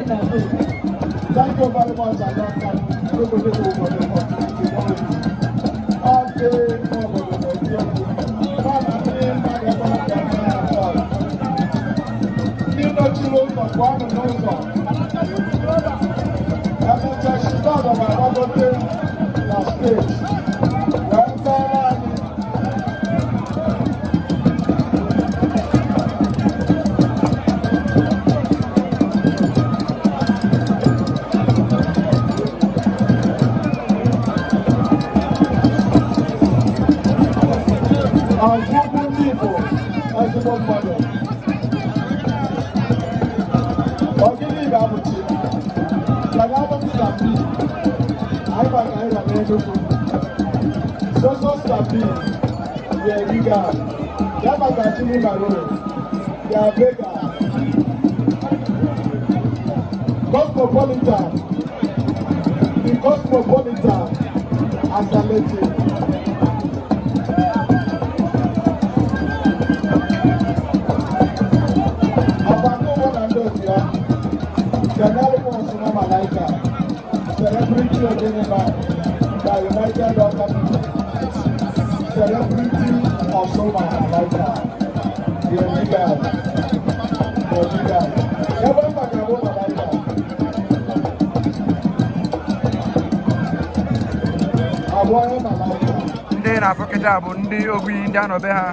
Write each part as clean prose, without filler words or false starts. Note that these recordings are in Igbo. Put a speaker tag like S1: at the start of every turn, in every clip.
S1: Thank you very much, and Cosmopolitan, the Cosmopolitan as a lady. Celebrity of Geneva, the United Organization, Celebrity of Soma Malaika, the Omega, never Macabo Malaika. Awaya Malaika.
S2: Ndị na-afọkịta bụ ndị ogbi ndị anọbe ha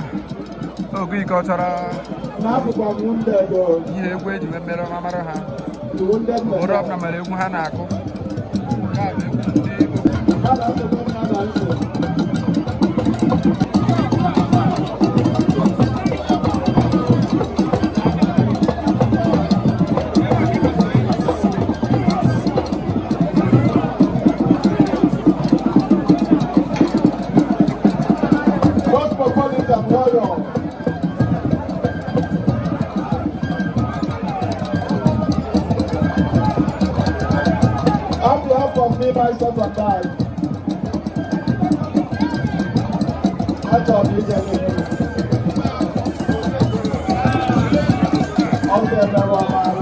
S2: ogbi ka ọ chọrọ ihe egwu eji mmere ọmamara ha ụrụ ọbụla mere egwu ha na-akụ
S1: myself and I. I thought you said it. Out there, never mind.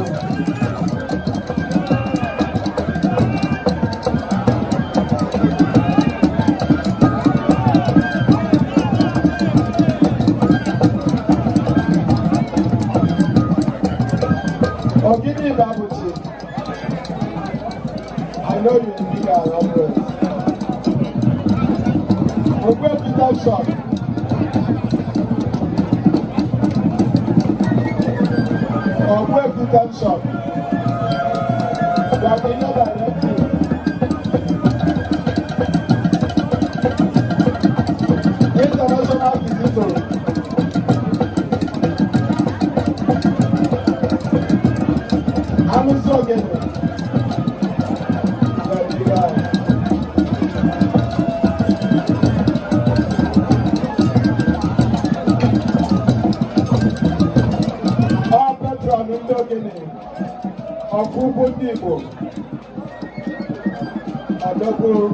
S1: Oh, give me that with you. I know you. Ogbe Peter shop. Ogbe Peter shop. They are the other directive. International visitor. I'm so good. Ọkụ́gbó ndị Igbo adọkpụrụ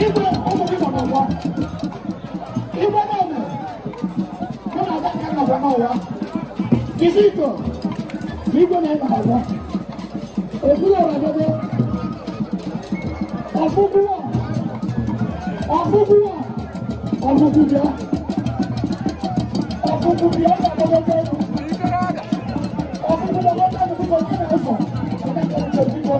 S1: Igwe ụmụ gị nọ n'ụwa. Igwe na-eme. Ọ na-aga ka nọgwa n'ụwa. Isi ito. Igwe na-eme n'ụwa. Ebule ọrọdebe. Ọfụgwụwa. Ọfụgwụwa. Ọfụgwụbịa. Ọfụgwụbịa na-akpọgọta ego. Ọfụgwụbịa na-akpọgọta ego na-efọ. Ọ na-akpọgọta ego.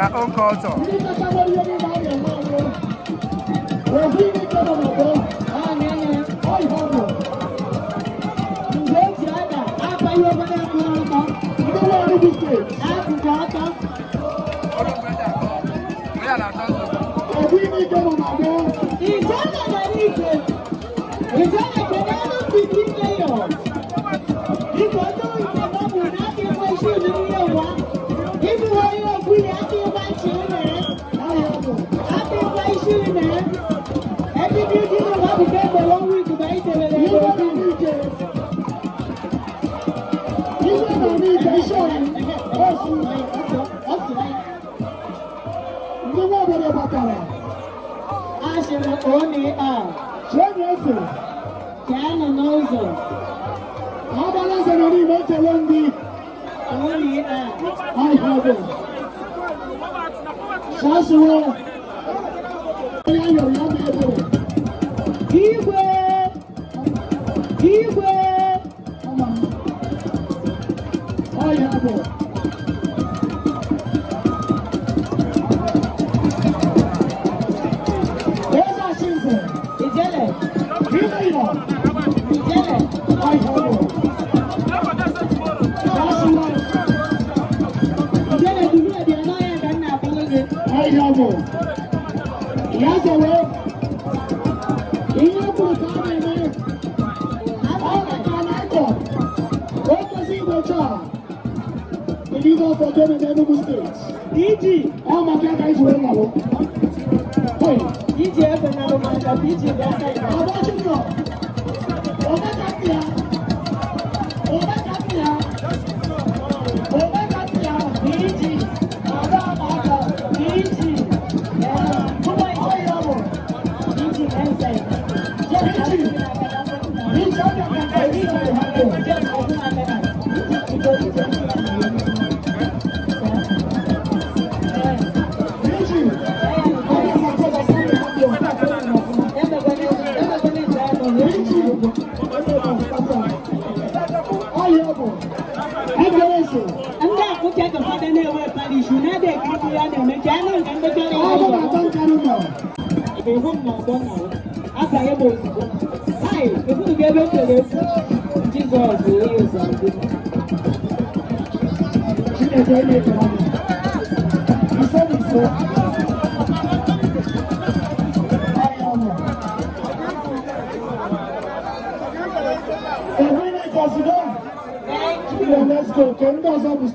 S2: Their own culture.
S1: Thank you. Enugu State. Obi n'ike nọ na abụọ. Enugu State. DG. Oh my God, guys, we're now. Hey, DG, I'm another man. DG, that's it. I'm watching you. Over Katia. Over Katia. Over Katia. DG. Over Katia. DG. Come on, oh yeah, DG, inside. DG. DG, let's go. Can you also be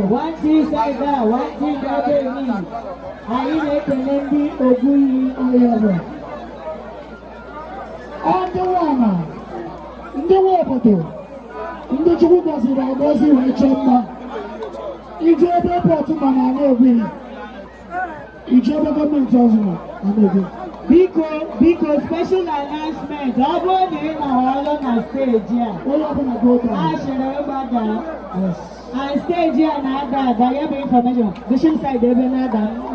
S3: one thing say that, one thing that they mean. I need to let me Oguyi Oyabo.
S1: And the woman, the water, in the Chukas in our bossy Rachel. If you ever brought to my way, if you ever government also,
S3: because special announcement, I'm going to our stage here.
S1: What happened to go
S3: I should have about that.
S1: Yes.
S3: And stage here and I have information. The same side, they will not done.